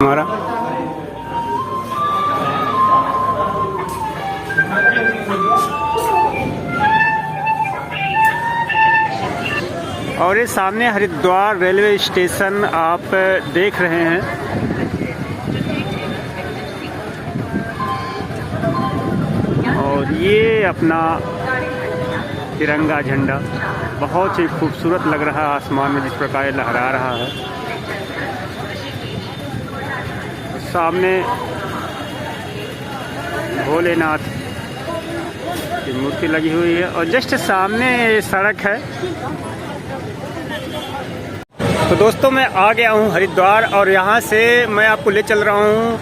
हमारा। और ये सामने हरिद्वार रेलवे स्टेशन आप देख रहे हैं। और ये अपना तिरंगा झंडा बहुत ही खूबसूरत लग रहा है आसमान में जिस प्रकार ये लहरा रहा है। सामने भोलेनाथ की मूर्ति लगी हुई है और जस्ट सामने सड़क है। तो दोस्तों मैं आ गया हूँ हरिद्वार और यहाँ से मैं आपको ले चल रहा हूँ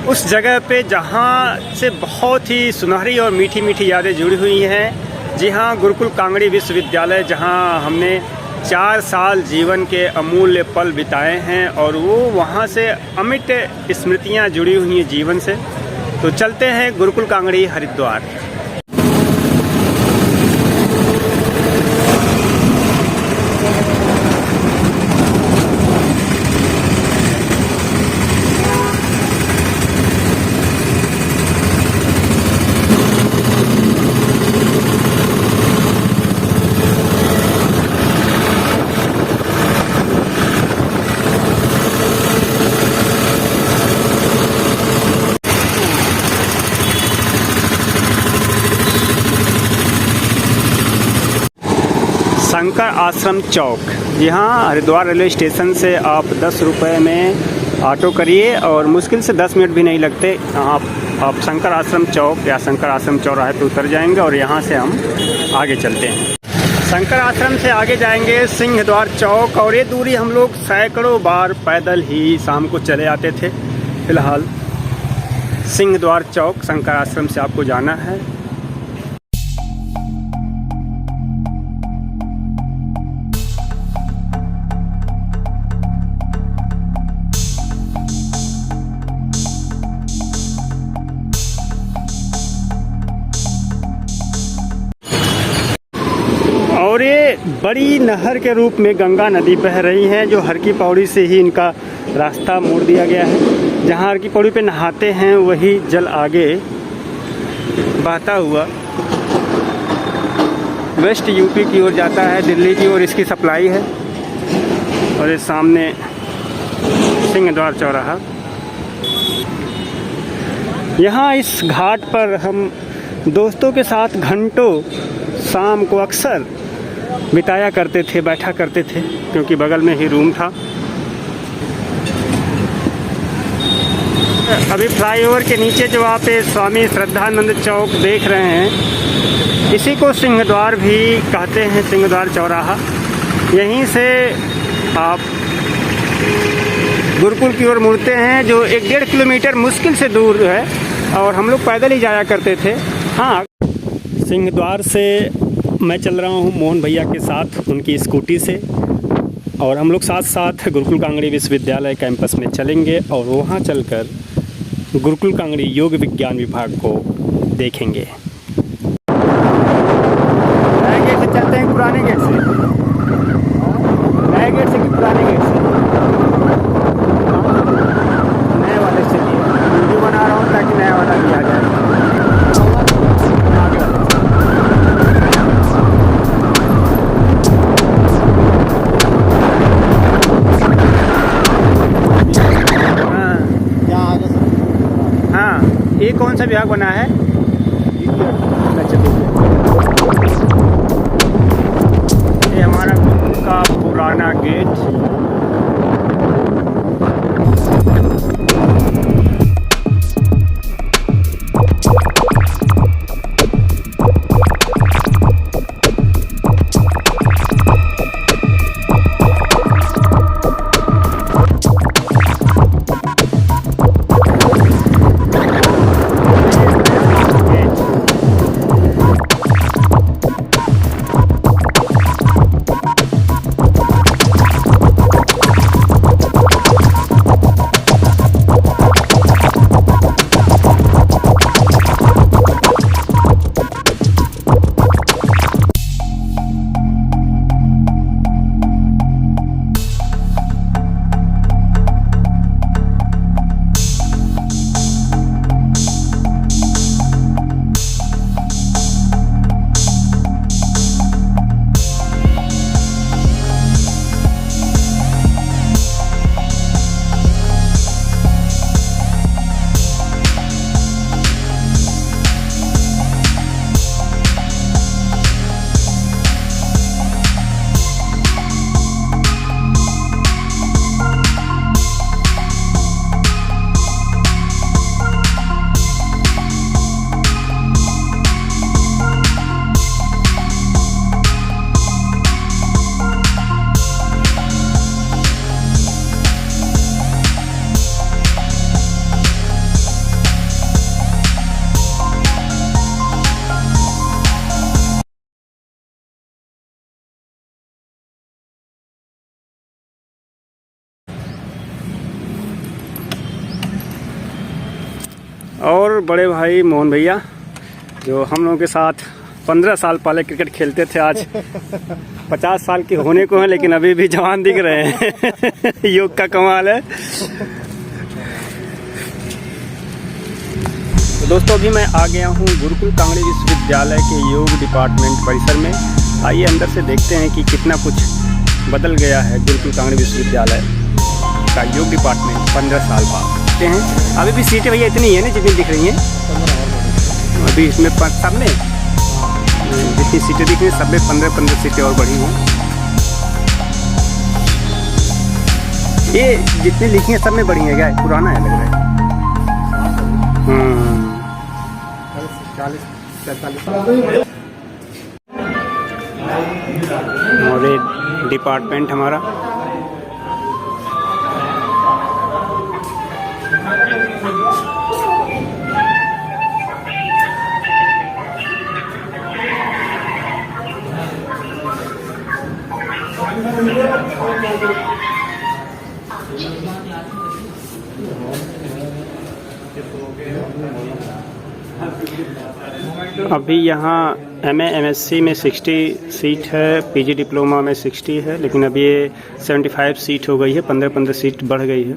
उस जगह पे जहाँ से बहुत ही सुनहरी और मीठी मीठी यादें जुड़ी हुई हैं। जी हाँ, गुरुकुल कांगड़ी विश्वविद्यालय, जहाँ हमने 4 साल जीवन के अमूल्य पल बिताए हैं और वो वहाँ से अमिट स्मृतियाँ जुड़ी हुई हैं जीवन से। तो चलते हैं गुरुकुल कांगड़ी हरिद्वार। शंकर आश्रम चौक। जी हाँ, हरिद्वार रेलवे स्टेशन से आप 10 रुपये में ऑटो करिए और मुश्किल से 10 मिनट भी नहीं लगते। आप शंकर आश्रम चौक या शंकर आश्रम चौराहे पे उतर जाएंगे और यहाँ से हम आगे चलते हैं। शंकर आश्रम से आगे जाएंगे सिंहद्वार चौक और ये दूरी हम लोग सैकड़ों बार पैदल ही शाम को चले आते थे। फिलहाल सिंहद्वार चौक शंकर आश्रम से आपको जाना है। और ये बड़ी नहर के रूप में गंगा नदी बह रही है, जो हर की पौड़ी से ही इनका रास्ता मोड़ दिया गया है। जहाँ हर की पौड़ी पे नहाते हैं वही जल आगे बहता हुआ वेस्ट यूपी की ओर जाता है, दिल्ली की ओर इसकी सप्लाई है। और ये सामने सिंहद्वार चौराहा। यहाँ इस घाट पर हम दोस्तों के साथ घंटों शाम को अक्सर बिताया करते थे, बैठा करते थे, क्योंकि बगल में ही रूम था। अभी फ्लाईओवर के नीचे जो आप स्वामी श्रद्धानंद चौक देख रहे हैं, इसी को सिंहद्वार भी कहते हैं, सिंहद्वार चौराहा। यहीं से आप गुरुकुल की ओर मुड़ते हैं, जो 1-1.5 किलोमीटर मुश्किल से दूर है और हम लोग पैदल ही जाया करते थे। हाँ, सिंहद्वार से मैं चल रहा हूँ मोहन भैया के साथ उनकी स्कूटी से, और हम लोग साथ साथ गुरुकुल कांगड़ी विश्वविद्यालय कैंपस में चलेंगे और वहाँ चलकर गुरुकुल कांगड़ी योग विज्ञान विभाग को देखेंगे। नए गेट से चलते हैं पुराने गेट से, नए गेट से कि पुराने गेट से? नए वाले से वीडियो बना रहा हूँ ताकि नया वाला भी आ जाए। ये कौन सा विभाग बना है? ये हमारा का पुराना गेट। और बड़े भाई मोहन भैया जो हम लोगों के साथ 15 साल पहले क्रिकेट खेलते थे, आज 50 साल के होने को हैं लेकिन अभी भी जवान दिख रहे हैं। योग का कमाल है। तो दोस्तों अभी मैं आ गया हूँ गुरुकुल कांगड़ी विश्वविद्यालय के योग डिपार्टमेंट परिसर में। आइए अंदर से देखते हैं कि कितना कुछ बदल गया है गुरुकुल कांगड़ी विश्वविद्यालय का योग डिपार्टमेंट 15 साल बाद हैं। अभी भी सीटें भैया इतनी है ना जितनी दिख रही हैं अभी इसमें सब में जितनी सीटें दिख रही हैं सब में 15 सीटें और बढ़ी हैं। ये जितनी लिखी हैं सब में बढ़ी है, क्या है पुराना है लग रहा है। 40-45 और एक डिपार्टमेंट हमारा। अभी यहाँ MA MSc में 60 सीट है, PG डिप्लोमा में 60 है, लेकिन अभी ये 75 सीट हो गई है, 15 सीट बढ़ गई है।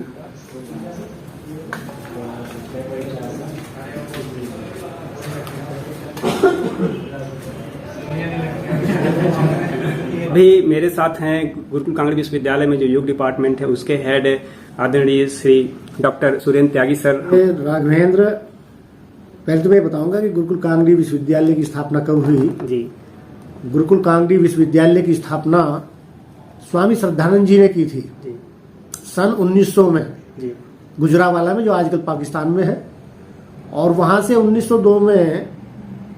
अभी मेरे साथ हैं गुरुकुल कांगड़ी विश्वविद्यालय में जो योग डिपार्टमेंट है उसके हेड आदरणीय श्री डॉक्टर सुरेंद्र त्यागी सर। राघवेंद्र, पहले तो मैं बताऊंगा कि गुरुकुल कांगड़ी विश्वविद्यालय की स्थापना कब हुई। जी, गुरुकुल कांगड़ी विश्वविद्यालय की स्थापना स्वामी श्रद्धानंद जी ने की थी जी। सन 1900 में जी। गुजरावाला में, जो आजकल पाकिस्तान में है। और वहां से 1902 में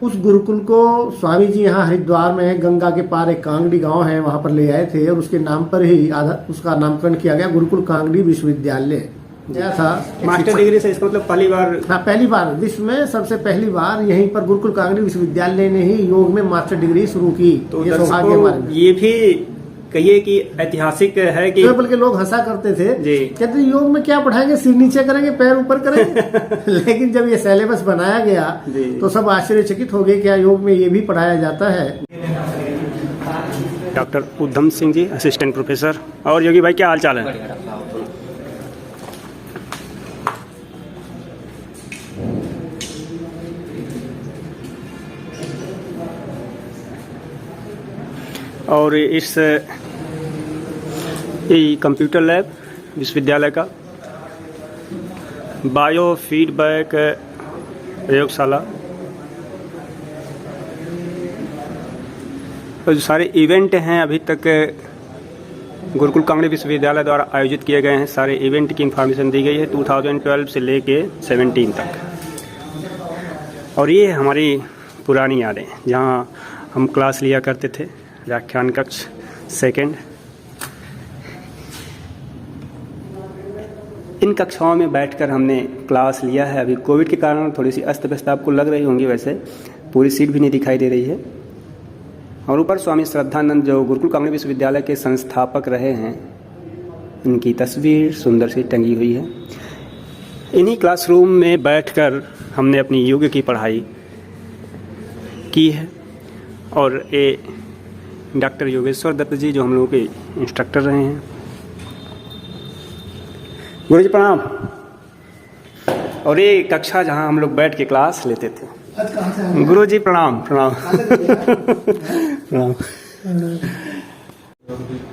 उस गुरुकुल को स्वामी जी यहाँ हरिद्वार में गंगा के पार एक कांगड़ी गांव है, वहां पर ले आए थे और उसके नाम पर ही उसका नामकरण किया गया गुरुकुल कांगड़ी विश्वविद्यालय। क्या था मास्टर डिग्री से, इसका मतलब पहली बार, हाँ पहली बार विश्व में सबसे पहली बार यहीं पर गुरुकुल कांगड़ी विश्वविद्यालय ने ही योग में मास्टर डिग्री शुरू की। तो ये सौभाग्य हमारे लिए। ये भी कहिए कि ऐतिहासिक है कि तो बल्कि लोग हंसा करते थे जी, कहते योग में क्या पढ़ाएंगे, सिर नीचे करेंगे पैर ऊपर करेंगे। लेकिन जब ये सिलेबस बनाया गया तो सब आश्चर्यचकित हो गए, क्या योग में ये भी पढ़ाया जाता है। डॉक्टर उद्धम सिंह जी असिस्टेंट प्रोफेसर। और योगी भाई क्या हाल चाल है? और इस कंप्यूटर लैब विश्वविद्यालय का बायो फीडबैक प्रयोगशाला और जो सारे इवेंट हैं अभी तक गुरुकुल कांगड़ी विश्वविद्यालय द्वारा आयोजित किए गए हैं, सारे इवेंट की इंफॉर्मेशन दी गई है 2012 से लेके 17 तक। और ये हमारी पुरानी यादें जहाँ हम क्लास लिया करते थे, व्याख्यान कक्ष सेकंड। इन कक्षाओं में बैठकर हमने क्लास लिया है। अभी कोविड के कारण थोड़ी सी अस्त व्यस्त आपको लग रही होंगी, वैसे पूरी सीट भी नहीं दिखाई दे रही है। और ऊपर स्वामी श्रद्धानंद जो गुरुकुल कांगड़ी विश्वविद्यालय के संस्थापक रहे हैं, इनकी तस्वीर सुंदर सी टंगी हुई है। इन्हीं क्लासरूम में बैठकर हमने अपनी योग की पढ़ाई की है। और ये डॉक्टर योगेश्वर दत्त जी जो हम लोगों के इंस्ट्रक्टर रहे हैं। गुरु जी प्रणाम। और ये कक्षा जहाँ हम लोग बैठ के क्लास लेते थे। गुरु जी प्रणाम। प्रणाम। प्रणाम।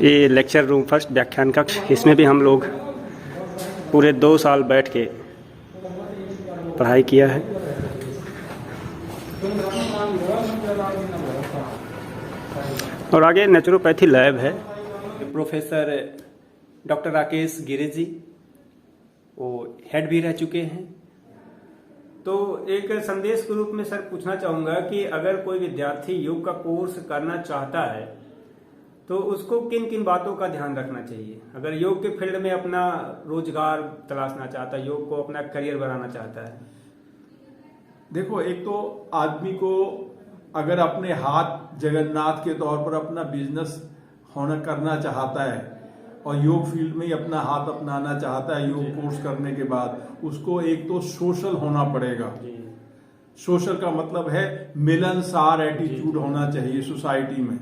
ये लेक्चर रूम फर्स्ट व्याख्यान कक्ष, इसमें भी हम लोग पूरे 2 साल बैठ के पढ़ाई किया है। और आगे नेचुरोपैथी लैब है। प्रोफेसर डॉक्टर राकेश गिरी जी वो हेड भी रह चुके हैं। तो एक संदेश के रूप में सर पूछना चाहूँगा कि अगर कोई विद्यार्थी योग का कोर्स करना चाहता है तो उसको किन किन बातों का ध्यान रखना चाहिए? अगर योग के फील्ड में अपना रोजगार तलाशना चाहता है, योग को अपना करियर बनाना चाहता है। देखो, एक तो आदमी को अगर अपने हाथ जगन्नाथ के तौर पर अपना बिजनेस होना करना चाहता है और योग फील्ड में ही अपना हाथ अपनाना चाहता है योग कोर्स करने के बाद, उसको एक तो सोशल होना पड़ेगा। सोशल का मतलब है मिलनसार एटीट्यूड होना चाहिए सोसाइटी में।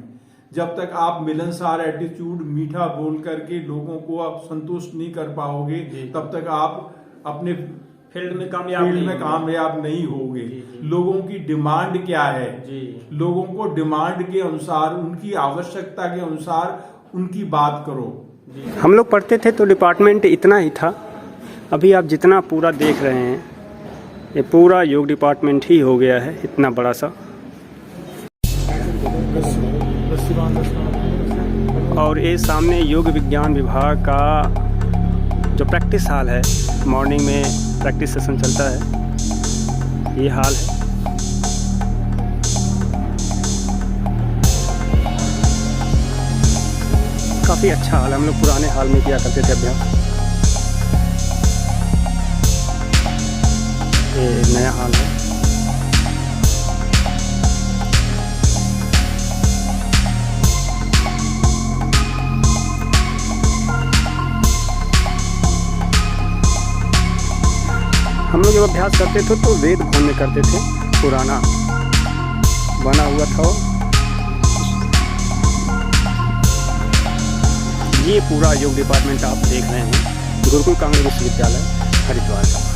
जब तक आप मिलनसार एटीट्यूड मीठा बोल करके लोगों को आप संतुष्ट नहीं कर पाओगे, तब तक आप अपने फील्ड में कामयाब नहीं होगे। लोगों की डिमांड क्या है, लोगों को डिमांड के अनुसार, उनकी आवश्यकता के अनुसार उनकी बात करो। हम लोग पढ़ते थे तो डिपार्टमेंट इतना ही था, अभी आप जितना पूरा देख रहे हैं ये पूरा योग डिपार्टमेंट ही हो गया है, इतना बड़ा सा। और ये सामने योग विज्ञान विभाग का जो प्रैक्टिस हॉल है, मॉर्निंग में प्रैक्टिस सेशन चलता है, ये हाल है। काफ़ी अच्छा हाल है, हम लोग पुराने हाल में किया करते थे अभ्यास। ये नया हाल है। हम लोग जब अभ्यास करते थे तो वेद भवन में करते थे, पुराना बना हुआ था। ये पूरा योग डिपार्टमेंट आप देख रहे हैं गुरुकुल कांगड़ी विश्वविद्यालय हरिद्वार का।